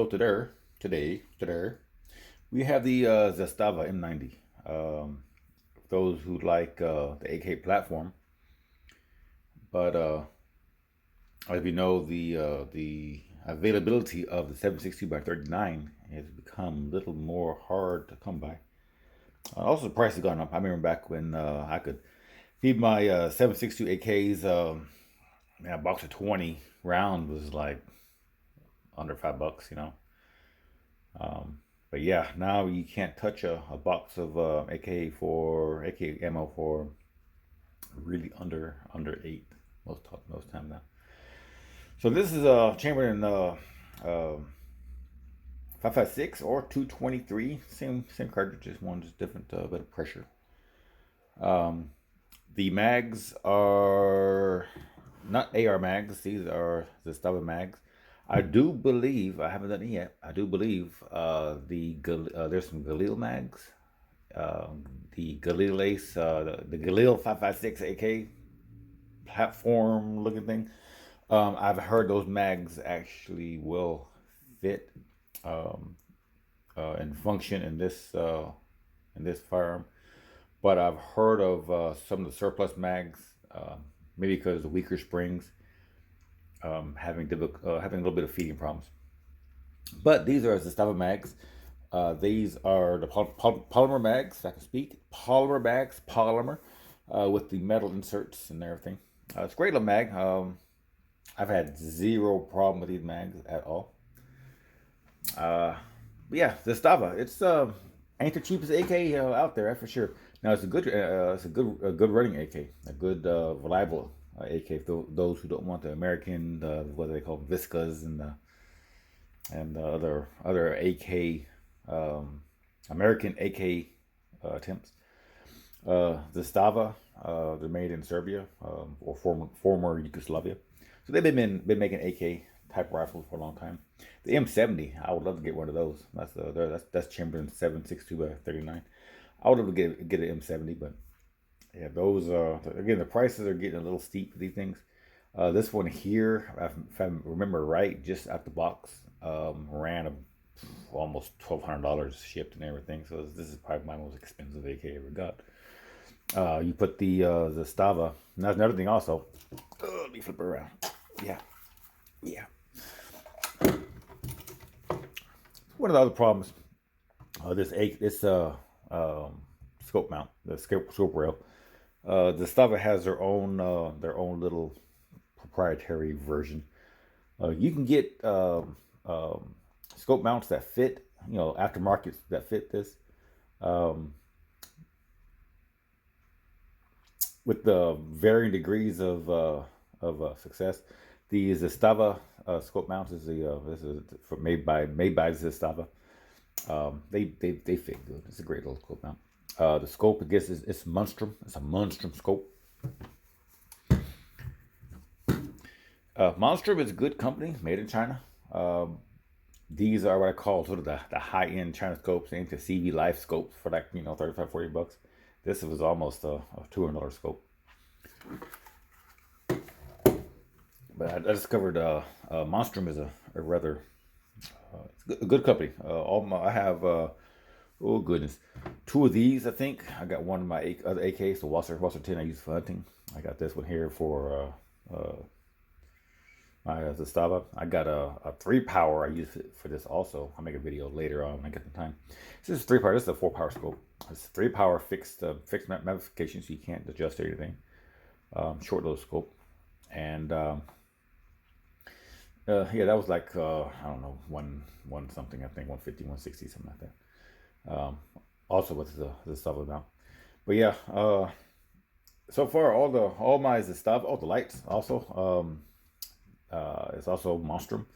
So today, we have the Zastava M90. Those who like the AK platform, but as we know, the availability of the 762 by 39 has become a little more hard to come by. Also, the price has gone up. I remember back when I could feed my 762 AKs. Man, a box of 20 rounds was like under $5, you know. But yeah, now you can't touch a box of AK ammo for really under eight most time now. So this is chambered in 5.56 or 223. Same cartridge, just one just different bit of pressure. The mags are not AR mags. These are the Zastava mags. I do believe, I haven't done it yet. I do believe there's some Galil mags. The Galil Ace, the Galil 5.56 AK platform looking thing. I've heard those mags actually will fit and function in this firearm. But I've heard of some of the surplus mags, maybe because of the weaker springs, having a little bit of feeding problems. But these are the Zastava mags. These are the polymer mags, if I can speak. Polymer, with the metal inserts and everything. It's a great little mag. I've had zero problem with these mags at all. But yeah, Zastava. It's ain't the cheapest AK out there, that's for sure. Now it's a good running AK, a good reliable AK. For those who don't want the American, what they call Viscas and other AK, American AK attempts. Zastava, they're made in Serbia or former Yugoslavia, so they've been making AK type rifles for a long time. The M70, I would love to get one of those. That's Chamberlain 7.62 by 39. I would love to get an M70, but yeah, those again, the prices are getting a little steep for these things. This one here, if I remember right, just out the box, ran almost $1,200 shipped and everything. So this is probably my most expensive AK I ever got. You put the Zastava. And that's another thing also. Let me flip it around. Yeah. One of the other problems, this scope mount, the scope rail. The Zastava has their own little proprietary version. You can get scope mounts that fit, aftermarket that fit this, with the varying degrees of success. The Zastava scope mount is made by Zastava. They fit good. It's a great little scope mount. The scope, I guess, it's Monstrum. It's a Monstrum scope. Monstrum is a good company, made in China. These are what I call sort of the high-end China scopes, aimed to CV Life scopes for like, $35-40. This was almost a $200 scope. But I discovered Monstrum is a rather a good company. I have oh goodness, two of these. I think I got one of my other AKs, the Wasser 10 I use for hunting. I got this one here for my Zastava. I got a 3-power I use for this also. I'll make a video later on when I get the time. This is 3-power. This is a 4-power scope. It's 3-power fixed magnification, so you can't adjust anything. Short little scope. And yeah, that was like I don't know, one something, I think 150, 160, something like that. Also with the Zastava now. But yeah, so far all my Zastava, the lights also, it's also Monstrum.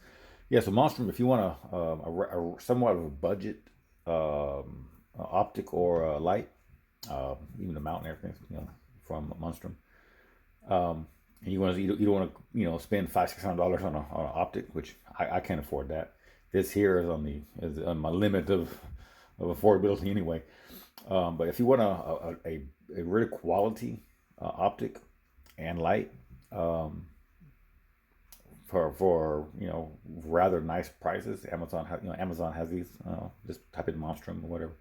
Yeah, so Monstrum, if you want a somewhat of a budget optic or light, even the mount and everything, from Monstrum. And you don't want to spend $500-600 on an optic, which I can't afford that. This here is on my limit of affordability anyway. But if you want a really quality optic and light, for rather nice prices. Amazon has these. Just type in Monstrum or whatever.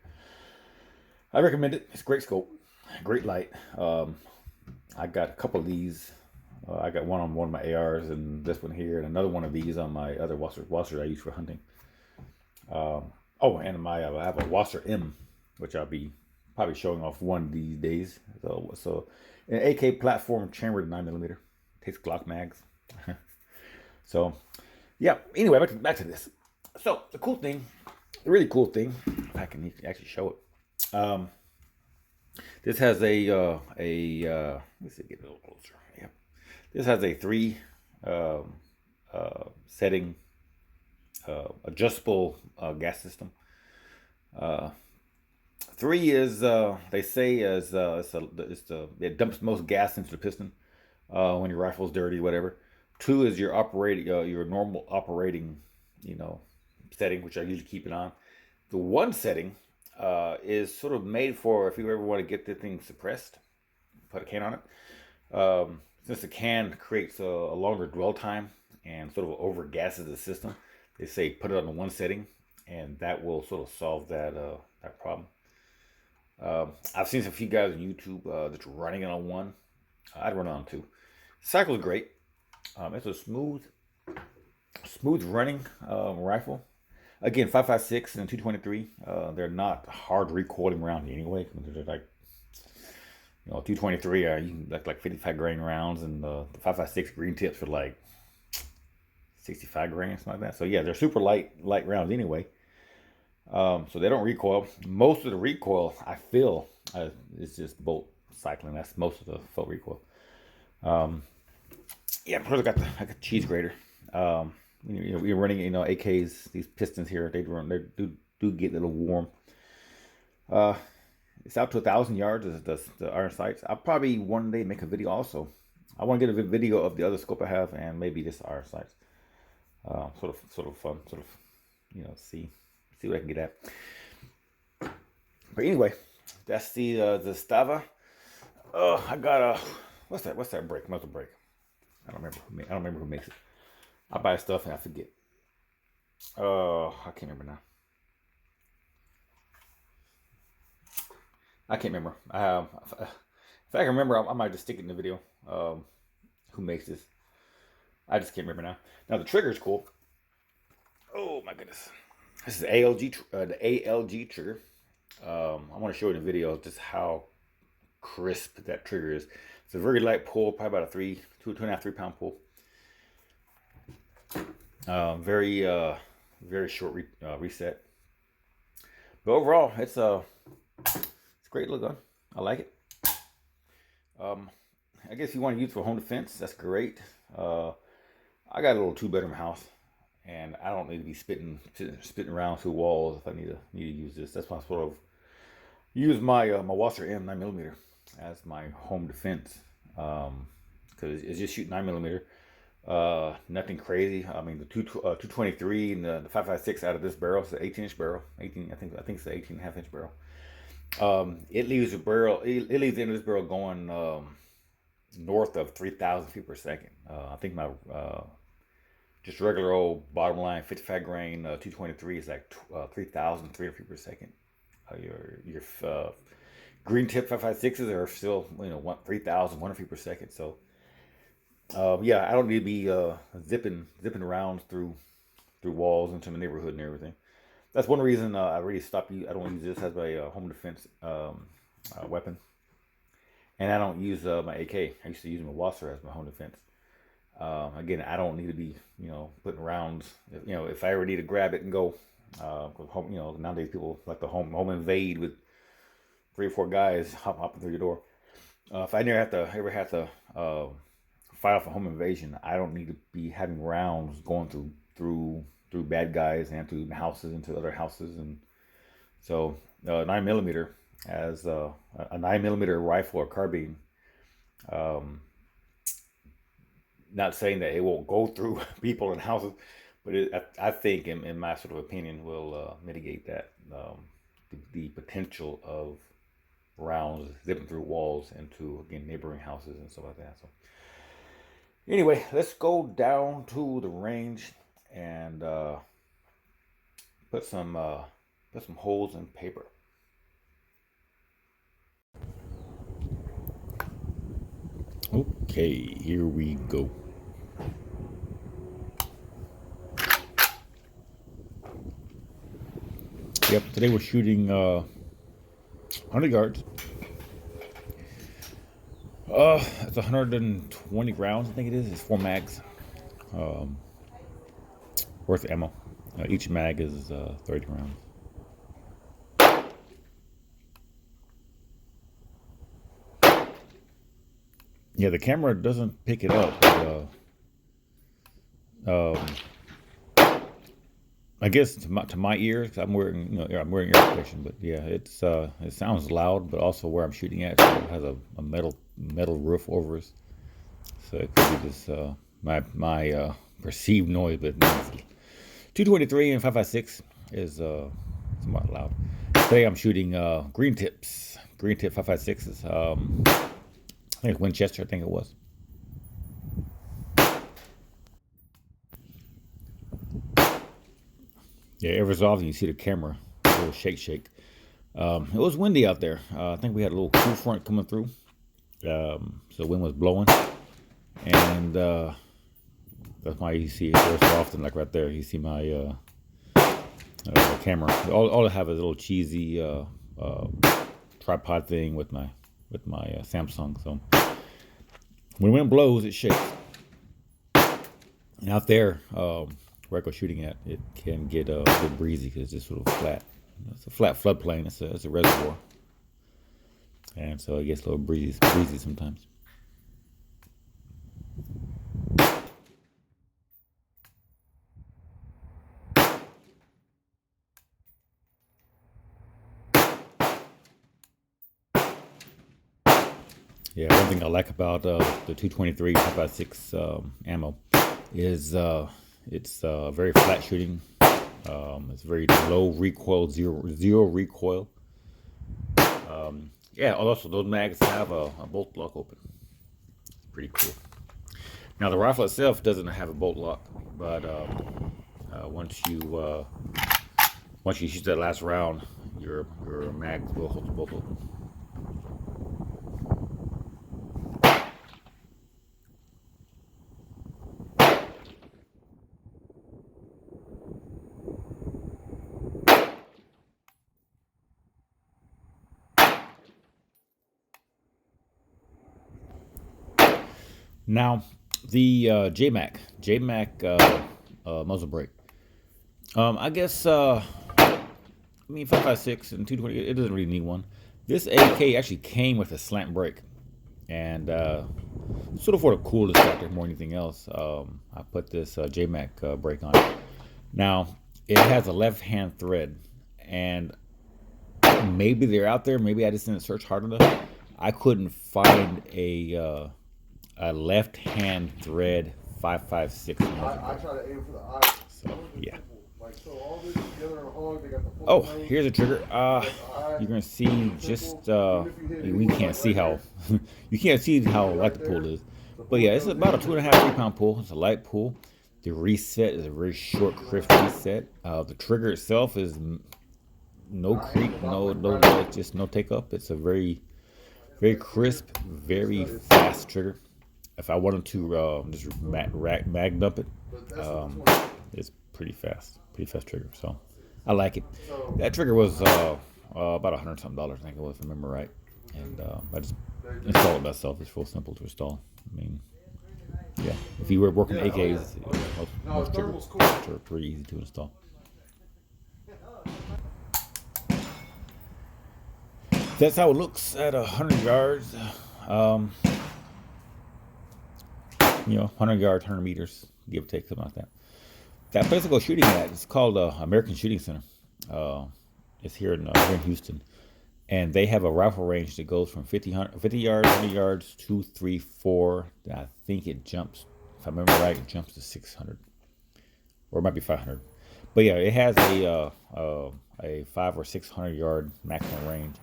I recommend it. It's great scope, great light. I got a couple of these. I got one on one of my ARs and this one here, and another one of these on my other Wasser I use for hunting. And I have a Wasser M, which I'll be probably showing off one of these days. So an AK platform chambered 9mm. Takes Glock mags. So, yeah. Anyway, back to this. So the really cool thing, if I can actually show it. This has let's see, get a little closer. Yeah. This has a 3 setting adjustable gas system. 3 is they say it dumps most gas into the piston when your rifle's dirty, whatever. 2 is your normal operating, setting, which I usually keep it on. The 1 setting is sort of made for if you ever want to get the thing suppressed, put a can on it. Since the can creates a longer dwell time and sort of over gases the system, they say put it on the 1 setting, and that will sort of solve that problem. I've seen some few guys on YouTube that's running it on 1. I'd run it on 2. Cycle is great. It's a smooth running rifle. Again, 5.56 and 223. They're not hard recoiling round anyway. They're like, 223 are you can like 55 grain rounds, and the 5.56 green tips are like 65 grain, something like that. So yeah, they're super light rounds anyway. So they don't recoil. Most of the recoil I feel is just bolt cycling. That's most of the full recoil. Yeah, plus I got the cheese grater. You're running, AKs. These pistons here, they do get a little warm. It's out to 1,000 yards. The iron sights. I'll probably one day make a video also. I want to get a video of the other scope I have and maybe just iron sights. Sort of fun. See what I can get at. But anyway, that's the Zastava. I got a what's that brake? Muzzle brake. I don't remember who makes it. I buy stuff and I forget. I can't remember now. I can't remember. If I can remember, I might just stick it in the video. Who makes this? I just can't remember now. Now the trigger is cool. Oh my goodness. This is the ALG trigger. I want to show you in the video just how crisp that trigger is. It's a very light pull, probably about a 2.5, 3 pound pull. Very short reset. But overall, it's a great little gun. I like it. I guess if you want to use it for home defense, that's great. I got a little 2-bedroom house, and I don't need to be spitting around through walls if I need to use this. That's why I sort of use my Wasser M90 as my home defense, because it's just shooting 9mm. Nothing crazy. I mean, the 223 and the 5.56 out of this barrel. It's an 18-inch barrel. I think it's an 18.5-inch barrel. It leaves the end of this barrel going north of 3,000 feet per second. I think my just regular old bottom line 55 grain 223 is like 3,300 feet per second. Your green tip 5.56s are still 3,100 feet per second. So yeah, I don't need to be zipping rounds through walls into the neighborhood and everything. That's one reason I really stopped. I don't use this as my home defense weapon, and I don't use my AK. I used to use my Wasser as my home defense. Again, I don't need to be putting rounds. If I ever need to grab it and go, nowadays people like to home invade with 3 or 4 guys hopping through your door. If I ever have to file for home invasion, I don't need to be having rounds going through bad guys and through houses into other houses. And so 9mm as a 9mm rifle or carbine. Not saying that it won't go through people and houses, but I think, in my sort of opinion, will mitigate that the potential of rounds zipping through walls into, again, neighboring houses and stuff like that. So Anyway, let's go down to the range and put some holes in paper. Okay, here we go. Yep, today we're shooting 100 yards. It's 120 rounds, I think it is. It's 4 mags worth of ammo. Each mag is 30 rounds. Yeah, the camera doesn't pick it up. I guess to my ears, I'm wearing I'm wearing ear protection, but yeah, it sounds loud, but also where I'm shooting at, so it has a metal roof over us, so it could be just my perceived noise. But 223 and 5.56 is somewhat loud. Today I'm shooting green tip 5.56 is I think it's Winchester, I think it was. Yeah, every so often you see the camera, a little shake. It was windy out there. I think we had a little cool front coming through. So the wind was blowing. And that's why you see it every so often, like right there. You see my camera. All I have is a little cheesy tripod thing with my Samsung. So when the wind blows, it shakes. And out there, where I go shooting at, it can get a bit breezy because it's sort of flat. It's a flat floodplain. It's a reservoir, and so it gets a little breezy sometimes. Yeah, one thing I like about the 223 5.56 ammo is it's very flat shooting. It's very low recoil, zero recoil. Yeah, also those mags have a bolt lock open. It's pretty cool. Now the rifle itself doesn't have a bolt lock, but once you shoot that last round, your mag will hold the bolt open. Now, the JMac muzzle brake. I guess I mean 5.56 and 220. It doesn't really need one. This AK actually came with a slant brake, and sort of for the coolest factor more than anything else. I put this JMac brake on it. Now it has a left-hand thread, and maybe they're out there. Maybe I just didn't search hard enough. I couldn't find a left-hand thread 5.56. I try to aim for the eye. So yeah. Oh, here's a trigger. You're gonna see just we can't see how you can't see how light the pull is, but yeah, it's about a 2.5-3 pound pull. It's a light pull. The reset is a very short, crisp reset. The trigger itself is no creep, no just no take up. It's a very crisp, very fast trigger. If I wanted to just mag dump it, it's pretty fast trigger. So I like it. That trigger was about $100-something, I think it was, if I remember right. And I just installed it myself. It's real simple to install. I mean, yeah, if you were working AKs, most triggers are pretty easy to install. That's how it looks at 100 yards. 100 yards, 100 meters, give or take, something like that. That place I go shooting at, it's called American Shooting Center. It's here in Houston. And they have a rifle range that goes from 50 yards, 100 yards, 2, 3, 4. I think it jumps, if I remember right, it jumps to 600. Or it might be 500. But yeah, it has a 500 or 600 yard maximum range.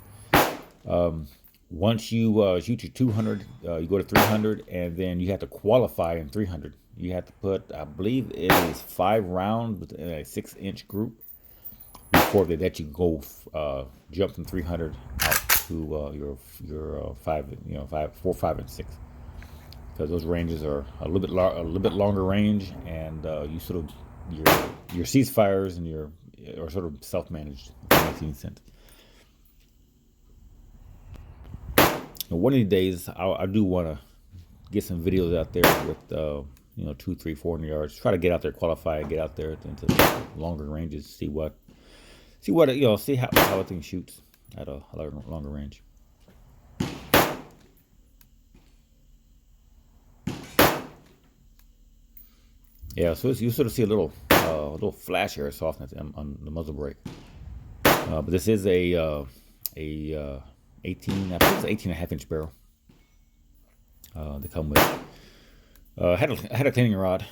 Once you shoot your 200, you go to 300, and then you have to qualify in 300. You have to put, I believe it is 5 rounds within a 6-inch group before they let you go jump from 300 out to your five, five, 4, 5, and 6. Because those ranges are a little bit longer range, and you sort of your ceasefires and your are sort of self-managed. If that makes any sense. And one of these days, I do want to get some videos out there with 2, 3, 400 yards. Try to get out there, qualify, get out there into the longer ranges, see how a thing shoots at a longer range. Yeah, so you sort of see a little flash here softness on the muzzle brake. But this is a 18, I think it's an 18.5-inch barrel. They come with. I had a cleaning rod,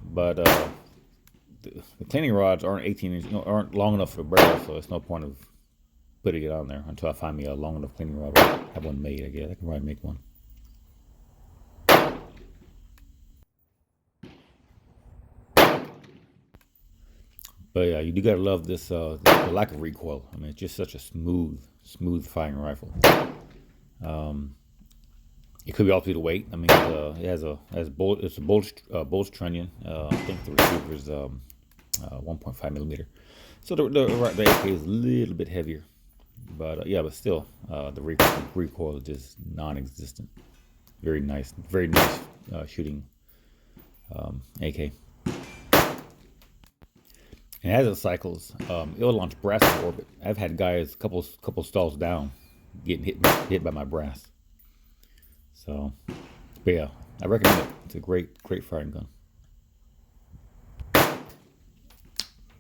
but the cleaning rods aren't 18 inch, aren't long enough for a barrel, so there's no point of putting it on there until I find me a long enough cleaning rod. Or have one made, I guess. I can probably make one. But yeah, you do gotta love this the lack of recoil. I mean, it's just such a smooth firing rifle. It could be all through the weight. I mean, it has a bulge trunnion. I think the receiver is 1.5 millimeter. So the AK is a little bit heavier, but but still, the recoil is just non-existent. Very nice shooting AK. And as it cycles, it'll launch brass in orbit. I've had guys couple stalls down getting hit by my brass. So, but yeah, I recommend it. It's a great firing gun.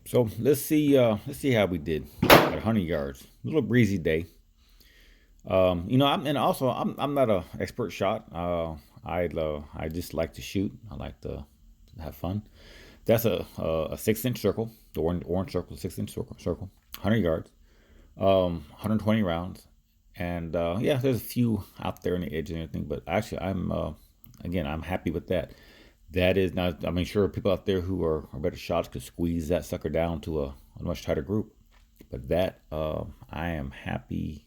So let's see how we did at 100 yards. A little breezy day. I'm not an expert shot. I just like to shoot. I like to have fun. That's a 6-inch circle, the orange circle, 6-inch circle, 100 yards, 120 rounds, and there's a few out there in the edge and everything. But actually, I'm happy with that. That is not. I mean, sure, people out there who are better shots could squeeze that sucker down to a much tighter group, but that I am happy.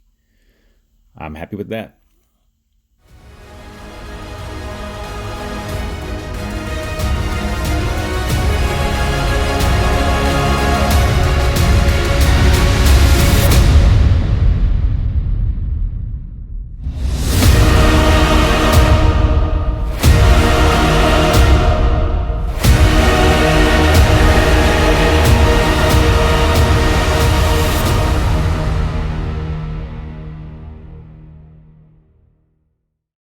I'm happy with that.